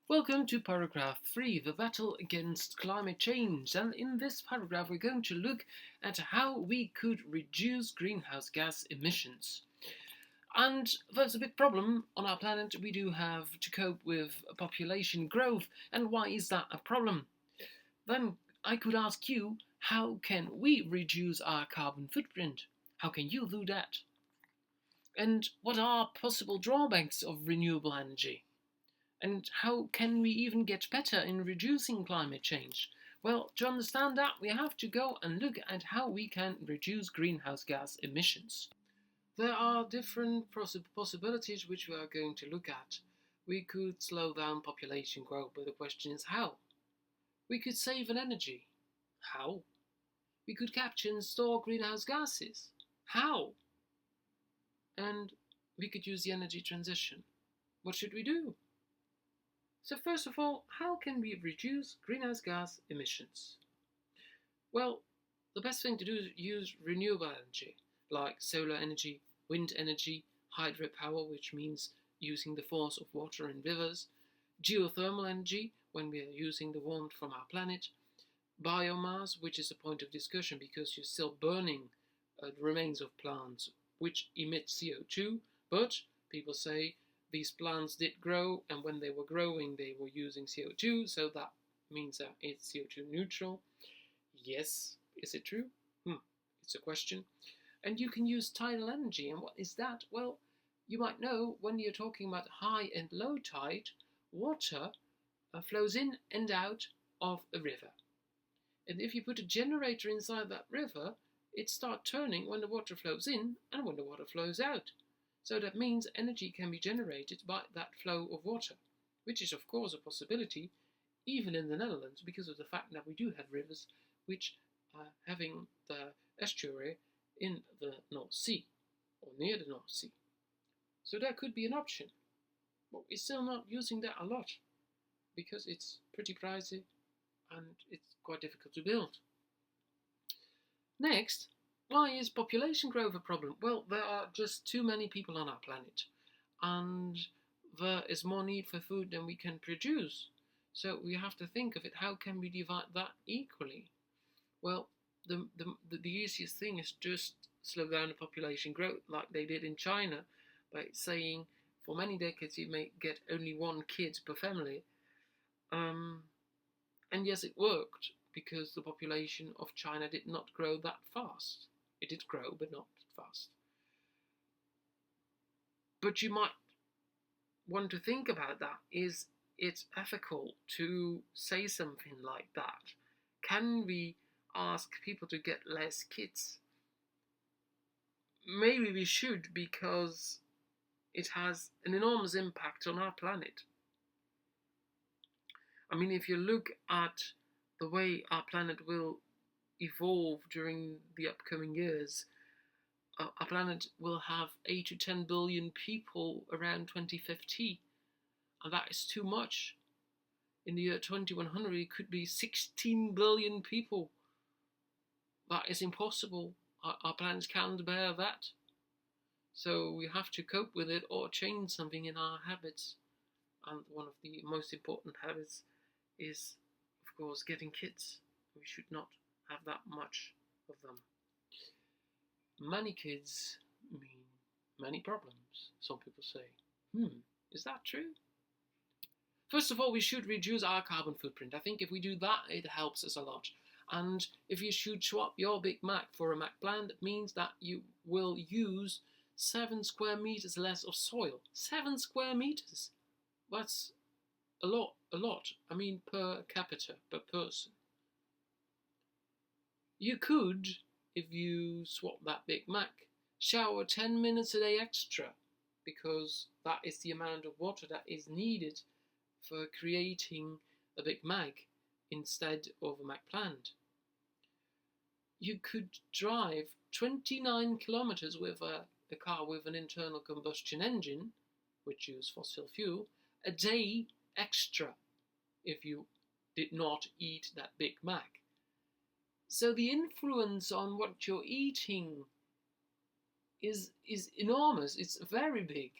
Welcome to paragraph 3, the battle against climate change. And in this paragraph, we're going to look at how we could reduce greenhouse gas emissions. And there's a big problem on our planet. We do have to cope with population growth. And why is that a problem? Then I could ask you, how can we reduce our carbon footprint? How can you do that? And what are possible drawbacks of renewable energy? And how can we even get better in reducing climate change? Well, to understand that, we have to go and look at how we can reduce greenhouse gas emissions. There are different possibilities which we are going to look at. We could slow down population growth, but the question is how? We could save on energy. How? We could capture and store greenhouse gases. How? And we could use the energy transition. What should we do? So first of all, how can we reduce greenhouse gas emissions? Well, the best thing to do is use renewable energy, like solar energy, wind energy, hydropower, which means using the force of water in rivers, geothermal energy, when we are using the warmth from our planet, biomass, which is a point of discussion because you're still burning the remains of plants which emit CO2, but people say these plants did grow, and when they were growing they were using CO2, so that means that it's CO2 neutral. Yes, is it true? It's a question. And you can use tidal energy, and what is that? Well, you might know when you're talking about high and low tide, water flows in and out of a river. And if you put a generator inside that river, it starts turning when the water flows in and when the water flows out. So that means energy can be generated by that flow of water, which is of course a possibility even in the Netherlands because of the fact that we do have rivers which are having the estuary in the North Sea or near the North Sea. So that could be an option, but we're still not using that a lot because it's pretty pricey and it's quite difficult to build. Next, why is population growth a problem? Well, there are just too many people on our planet, and there is more need for food than we can produce. So we have to think of it, how can we divide that equally? Well, the easiest thing is just slow down the population growth like they did in China by saying for many decades you may get only one kid per family. And yes, it worked because the population of China did not grow that fast. It did grow, but not fast. But you might want to think about that. Is it ethical to say something like that? Can we ask people to get less kids? Maybe we should, because it has an enormous impact on our planet. I mean, if you look at the way our planet will evolve during the upcoming years, our planet will have 8 to 10 billion people around 2050, and that is too much. In the year 2100 it could be 16 billion people. That is impossible. Our planet can't bear that. So we have to cope with it or change something in our habits. And one of the most important habits is, of course, getting kids. We should not have that much of them. Many kids mean many problems, some people say. Is that true? First of all, we should reduce our carbon footprint. I think if we do that, it helps us a lot. And if you should swap your Big Mac for a McPlant, it means that you will use 7 square meters less of soil. 7 square meters! That's a lot. I mean, per capita, per person. You could, if you swap that Big Mac, shower 10 minutes a day extra, because that is the amount of water that is needed for creating a Big Mac instead of a McPlant. You could drive 29 kilometers with a car with an internal combustion engine, which uses fossil fuel, a day extra if you did not eat that Big Mac. So the influence on what you're eating is enormous. It's very big.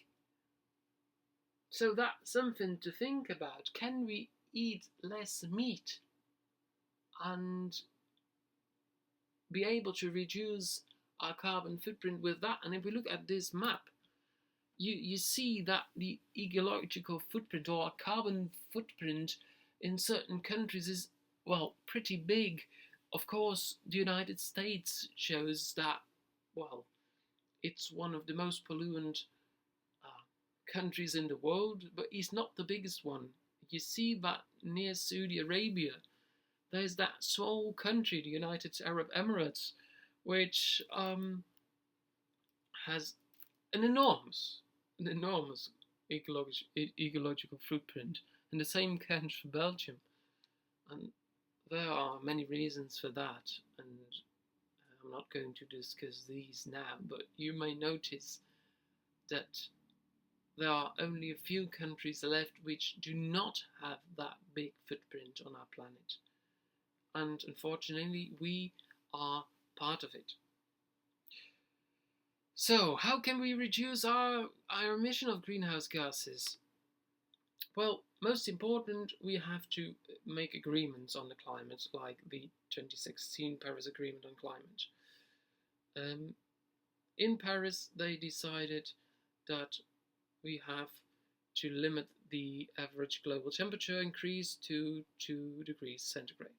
So that's something to think about. Can we eat less meat and be able to reduce our carbon footprint with that? And if we look at this map, you see that the ecological footprint or carbon footprint in certain countries is, well, pretty big. Of course, the United States shows that, well, it's one of the most pollutant countries in the world, but it's not the biggest one. You see that near Saudi Arabia, there's that small country, the United Arab Emirates, which has an enormous ecological footprint, and the same counts for Belgium. And there are many reasons for that, and I'm not going to discuss these now, but you may notice that there are only a few countries left which do not have that big footprint on our planet. And unfortunately, we are part of it. So, how can we reduce our emission of greenhouse gases? Well, most important, we have to make agreements on the climate, like the 2016 Paris Agreement on Climate. In Paris, they decided that we have to limit the average global temperature increase to 2 degrees centigrade.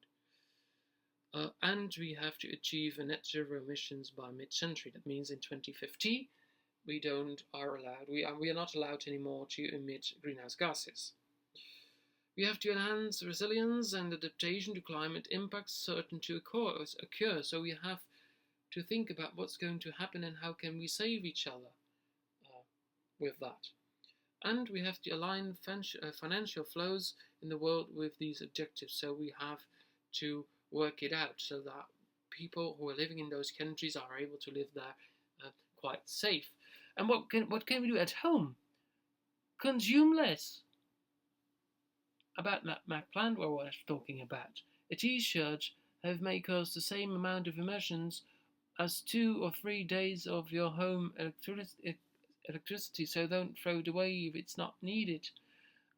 And we have to achieve a net zero emissions by mid-century. That means in 2050, we are not allowed anymore to emit greenhouse gases. We have to enhance resilience and adaptation to climate impacts certain to occur. So we have to think about what's going to happen and how can we save each other with that. And we have to align financial flows in the world with these objectives. So we have to work it out so that people who are living in those countries are able to live there quite safe. And what can we do at home? Consume less. About that Mac plant where I was talking about. A t-shirt have may cost the same amount of emissions as 2 or 3 days of your home electricity, so don't throw it away if it's not needed.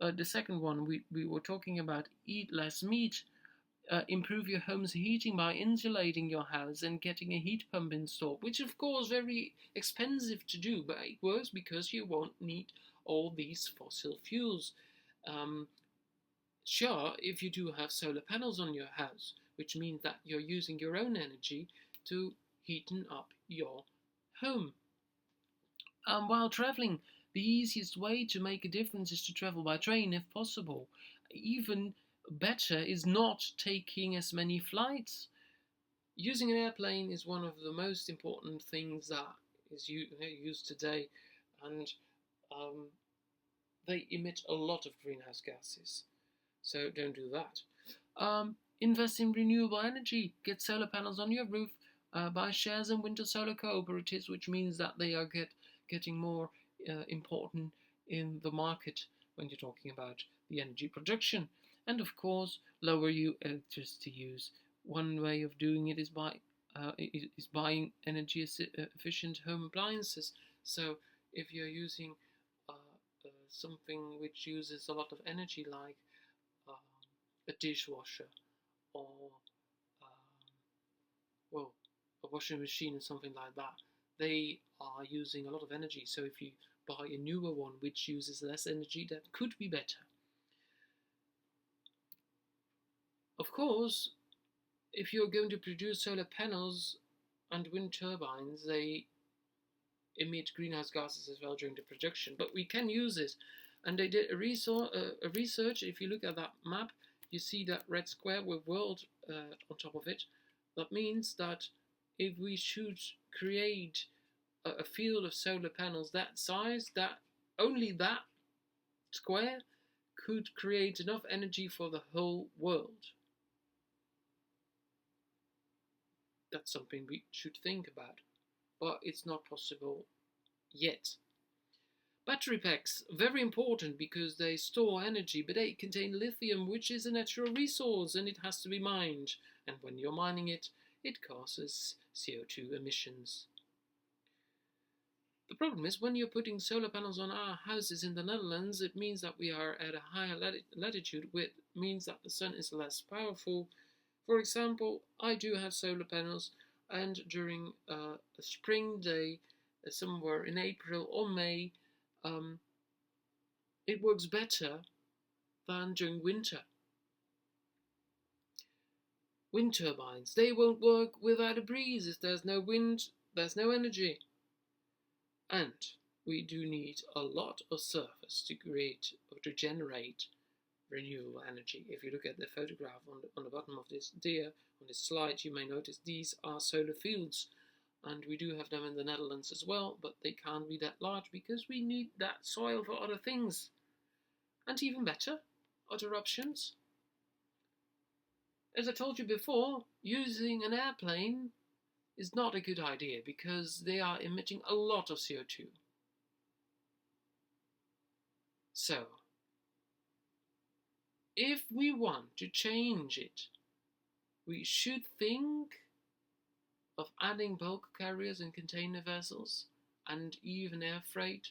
The second one, we were talking about eat less meat. Improve your home's heating by insulating your house and getting a heat pump installed, which of course very expensive to do, but it works because you won't need all these fossil fuels. Sure, if you do have solar panels on your house, which means that you're using your own energy to heaten up your home. While traveling, the easiest way to make a difference is to travel by train if possible. Even better is not taking as many flights. Using an airplane is one of the most important things that is used today, and they emit a lot of greenhouse gases. So don't do that. Invest in renewable energy. Get solar panels on your roof. Buy shares in winter solar cooperatives, which means that they are getting more important in the market when you're talking about the energy production. And of course, lower your electricity use. One way of doing it is buying energy efficient home appliances. So if you're using something which uses a lot of energy, like a dishwasher or a washing machine or something like that, they are using a lot of energy. So if you buy a newer one which uses less energy, that could be better. Of course, if you're going to produce solar panels and wind turbines, they emit greenhouse gases as well during the production, but we can use it. And they did a research. If you look at that map, you see that red square with world on top of it. That means that if we should create a field of solar panels that size, that only that square could create enough energy for the whole world. That's something we should think about, but it's not possible yet. Battery packs, very important because they store energy, but they contain lithium, which is a natural resource and it has to be mined. And when you're mining it, it causes CO2 emissions. The problem is when you're putting solar panels on our houses in the Netherlands, it means that we are at a higher latitude, which means that the sun is less powerful. For example, I do have solar panels, and during a spring day, somewhere in April or May, it works better than during winter. Wind turbines, they won't work without a breeze. If there's no wind, there's no energy. And we do need a lot of surface to create or to generate renewable energy. If you look at the photograph on the bottom of this on this slide, you may notice these are solar fields, and we do have them in the Netherlands as well, but they can't be that large because we need that soil for other things. And even better, other options. As I told you before, using an airplane is not a good idea because they are emitting a lot of CO2. So, if we want to change it, we should think of adding bulk carriers and container vessels and even air freight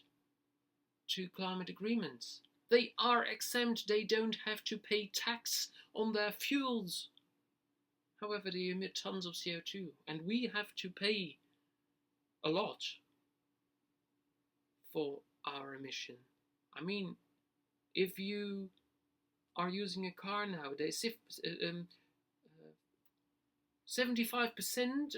to climate agreements. They are exempt, they don't have to pay tax on their fuels. However, they emit tons of CO2, and we have to pay a lot for our emission. I mean, if you are using a car nowadays, 75%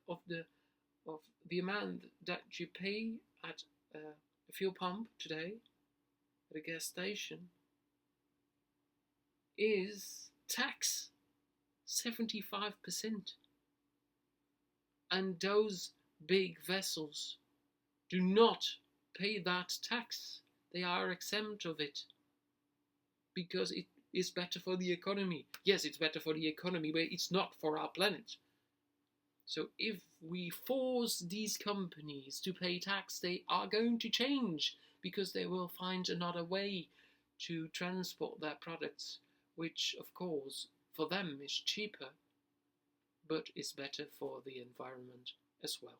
of the amount that you pay at a fuel pump today, at a gas station, is tax. 75%. And those big vessels do not pay that tax. They are exempt of it because it is better for the economy. Yes, it's better for the economy, but it's not for our planet. So if we force these companies to pay tax, they are going to change because they will find another way to transport their products, which of course for them is cheaper, but is better for the environment as well.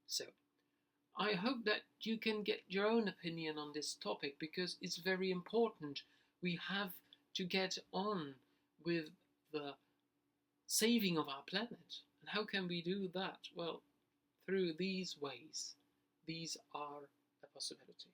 So, I hope that you can get your own opinion on this topic because it's very important. We have to get on with the saving of our planet. And how can we do that? Well, through these ways. These are a possibility.